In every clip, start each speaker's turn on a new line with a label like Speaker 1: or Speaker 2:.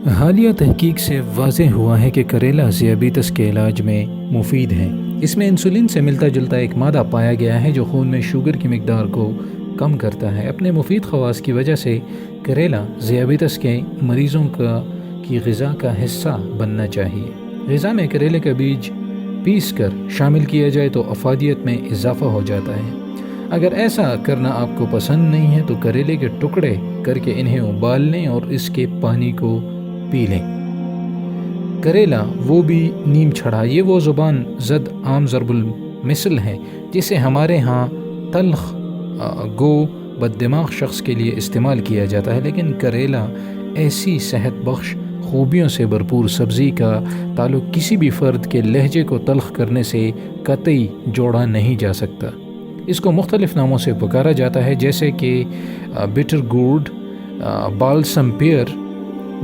Speaker 1: حالیہ تحقیق سے واضح ہوا ہے کہ کریلا ذیابیطس کے علاج میں مفید ہے۔ اس میں انسولین سے ملتا جلتا ایک مادہ پایا گیا ہے جو خون میں شوگر کی مقدار کو کم کرتا ہے۔ اپنے مفید خواص کی وجہ سے کریلا ذیابیطس کے مریضوں کی غذا کا حصہ بننا چاہیے۔ غذا میں کریلے کا بیج پیس کر شامل کیا جائے تو افادیت میں اضافہ ہو جاتا ہے۔ اگر ایسا کرنا آپ کو پسند نہیں ہے تو کریلے کے ٹکڑے کر کے انہیں ابال لیں اور اس کے پانی کو پی لیں۔ کریلا وہ بھی نیم چھڑا، یہ وہ زبان زد عام ضرب المثل ہے جسے ہمارے ہاں تلخ گو بد دماغ شخص کے لیے استعمال کیا جاتا ہے، لیکن کریلا ایسی صحت بخش خوبیوں سے بھرپور سبزی کا تعلق کسی بھی فرد کے لہجے کو تلخ کرنے سے قطعی جوڑا نہیں جا سکتا۔ اس کو مختلف ناموں سے پکارا جاتا ہے جیسے کہ بٹر گورڈ، بالسم پیئر،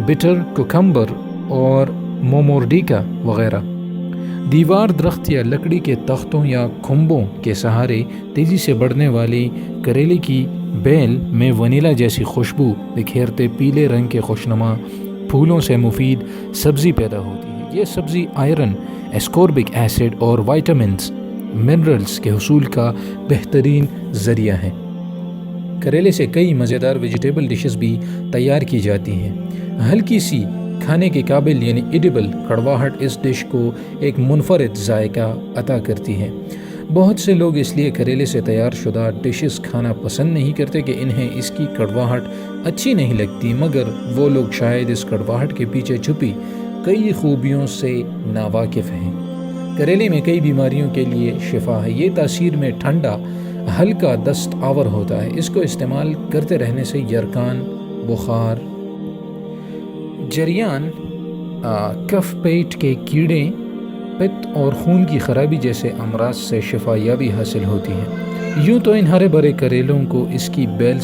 Speaker 1: بٹر کوکمبر اور مومورڈیکا وغیرہ۔ دیوار، درخت یا لکڑی کے تختوں یا کھمبوں کے سہارے تیزی سے بڑھنے والی کریلے کی بیل میں ونیلا جیسی خوشبو بکھیرتے پیلے رنگ کے خوشنما پھولوں سے مفید سبزی پیدا ہوتی ہے۔ یہ سبزی آئرن، اسکوربک ایسڈ اور وائٹامنز، منرلز کے حصول کا بہترین ذریعہ ہے۔ کریلے سے کئی مزیدار ویجیٹیبل ڈشز بھی تیار کی جاتی ہیں۔ ہلکی سی کھانے کے قابل یعنی ایڈیبل کڑواہٹ اس ڈش کو ایک منفرد ذائقہ عطا کرتی ہے۔ بہت سے لوگ اس لیے کریلے سے تیار شدہ ڈشز کھانا پسند نہیں کرتے کہ انہیں اس کی کڑواہٹ اچھی نہیں لگتی، مگر وہ لوگ شاید اس کڑواہٹ کے پیچھے چھپی کئی خوبیوں سے ناواقف ہیں۔ کریلے میں کئی بیماریوں کے لیے شفا ہے۔ یہ تاثیر میں ٹھنڈا، ہلکا دست آور ہوتا ہے۔ اس کو استعمال کرتے رہنے سے یرقان، بخار، جریان، کف پیٹ کے کیڑے، پت اور خون کی خرابی جیسے امراض سے شفا یابی حاصل ہوتی ہے۔ یوں تو ان ہرے بھرے کریلوں کو اس کی بیل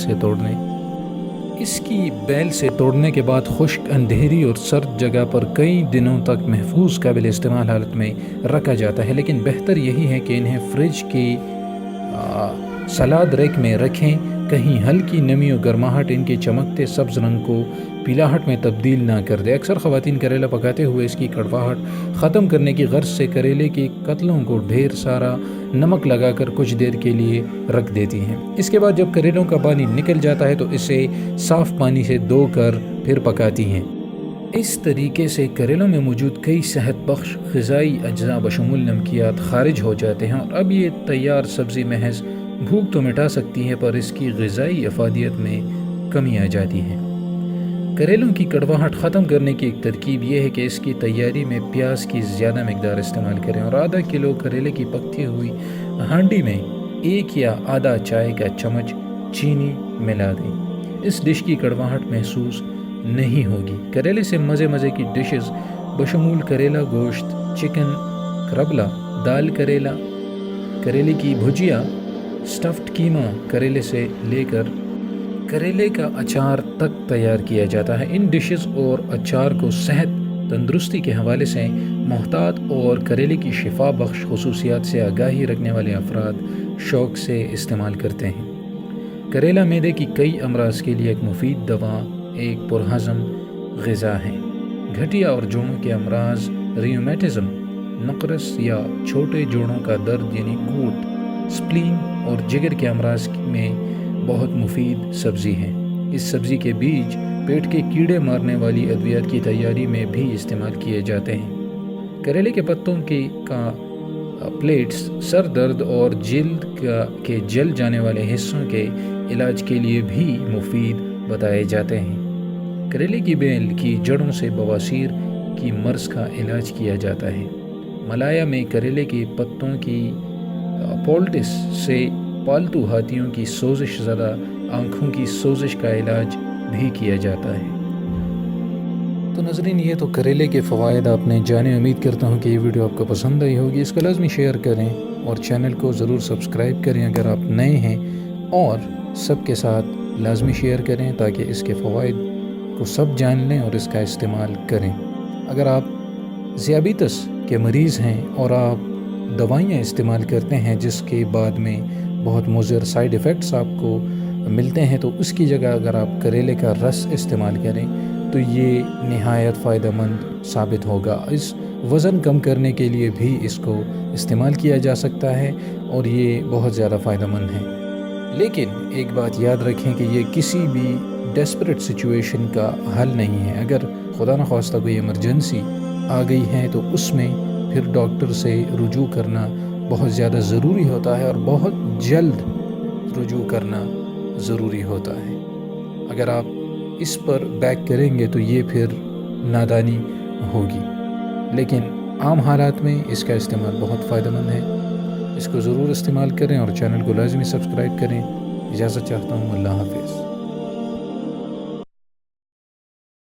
Speaker 1: سے توڑنے کے بعد خشک، اندھیری اور سرد جگہ پر کئی دنوں تک محفوظ قابل استعمال حالت میں رکھا جاتا ہے، لیکن بہتر یہی ہے کہ انہیں فریج کی سلاد ریک میں رکھیں۔ کہیں ہلکی نمی و گرماہٹ ان کے چمکتے سبز رنگ کو پیلاہٹ میں تبدیل نہ کر دے۔ اکثر خواتین کریلا پکاتے ہوئے اس کی کڑواہٹ ختم کرنے کی غرض سے کریلے کے قطلوں کو ڈھیر سارا نمک لگا کر کچھ دیر کے لیے رکھ دیتی ہیں۔ اس کے بعد جب کریلوں کا پانی نکل جاتا ہے تو اسے صاف پانی سے دھو کر پھر پکاتی ہیں۔ اس طریقے سے کریلوں میں موجود کئی صحت بخش غذائی اجزاء بشمول نمکیات خارج ہو جاتے ہیں، اور اب یہ تیار سبزی محض بھوک تو مٹا سکتی ہے پر اس کی غذائی افادیت میں کمی آ جاتی ہے۔ کریلوں کی کڑواہٹ ختم کرنے کی ایک ترکیب یہ ہے کہ اس کی تیاری میں پیاز کی زیادہ مقدار استعمال کریں اور آدھا کلو کریلے کی پکتی ہوئی ہانڈی میں 1 یا آدھا چائے کا چمچ چینی ملا دیں۔ اس ڈش کی کڑواہٹ محسوس نہیں ہوگی۔ کریلے سے مزے کی ڈشز بشمول کریلا گوشت، چکن کربلا، دال کریلا، کریلے کی بھجیا، سٹفڈ قیمہ کریلے سے لے کر کریلے کا اچار تک تیار کیا جاتا ہے۔ ان ڈشز اور اچار کو صحت تندرستی کے حوالے سے محتاط اور کریلے کی شفا بخش خصوصیات سے آگاہی رکھنے والے افراد شوق سے استعمال کرتے ہیں۔ کریلا معدے کی کئی امراض کے لیے ایک مفید دوا، ایک پرہضم غذا ہے۔ گھٹیا اور جوڑوں کے امراض، ریومیٹزم، نقرس یا چھوٹے جوڑوں کا درد یعنی گوٹ، سپلین اور جگر کے امراض میں بہت مفید سبزی ہے۔ اس سبزی کے بیج پیٹ کے کیڑے مارنے والی ادویات کی تیاری میں بھی استعمال کیے جاتے ہیں۔ کریلے کے پتوں کا پلیٹس، سر درد اور جلد کے جل جانے والے حصوں کے علاج کے لیے بھی مفید بتائے جاتے ہیں۔ کریلے کی بیل کی جڑوں سے بواسیر کی مرض کا علاج کیا جاتا ہے۔ ملایا میں کریلے کے پتوں کی پولٹس سے پالتو ہاتھیوں کی سوزش زدہ آنکھوں کی سوزش کا علاج بھی کیا جاتا ہے۔ تو ناظرین، یہ تو کریلے کے فوائد آپ نے جانے۔ امید کرتا ہوں کہ یہ ویڈیو آپ کو پسند آئی ہوگی۔ اس کو لازمی شیئر کریں اور چینل کو ضرور سبسکرائب کریں اگر آپ نئے ہیں، اور سب کے ساتھ لازمی شیئر کریں تاکہ اس کے فوائد کو سب جان لیں اور اس کا استعمال کریں۔ اگر آپ ذیابیطس کے مریض ہیں اور آپ دوائیاں استعمال کرتے ہیں جس کے بعد میں بہت مضر سائیڈ ایفیکٹس آپ کو ملتے ہیں، تو اس کی جگہ اگر آپ کریلے کا رس استعمال کریں تو یہ نہایت فائدہ مند ثابت ہوگا۔ اس وزن کم کرنے کے لیے بھی اس کو استعمال کیا جا سکتا ہے اور یہ بہت زیادہ فائدہ مند ہے۔ لیکن ایک بات یاد رکھیں کہ یہ کسی بھی ڈیسپریٹ سچویشن کا حل نہیں ہے۔ اگر خدا نخواستہ کوئی ایمرجنسی آ گئی ہے تو اس میں پھر ڈاکٹر سے رجوع کرنا بہت زیادہ ضروری ہوتا ہے اور بہت جلد رجوع کرنا ضروری ہوتا ہے۔ اگر آپ اس پر بیک کریں گے تو یہ پھر نادانی ہوگی، لیکن عام حالات میں اس کا استعمال بہت فائدہ مند ہے۔ اس کو ضرور استعمال کریں اور چینل کو لازمی سبسکرائب کریں۔ اجازت چاہتا ہوں، اللہ حافظ۔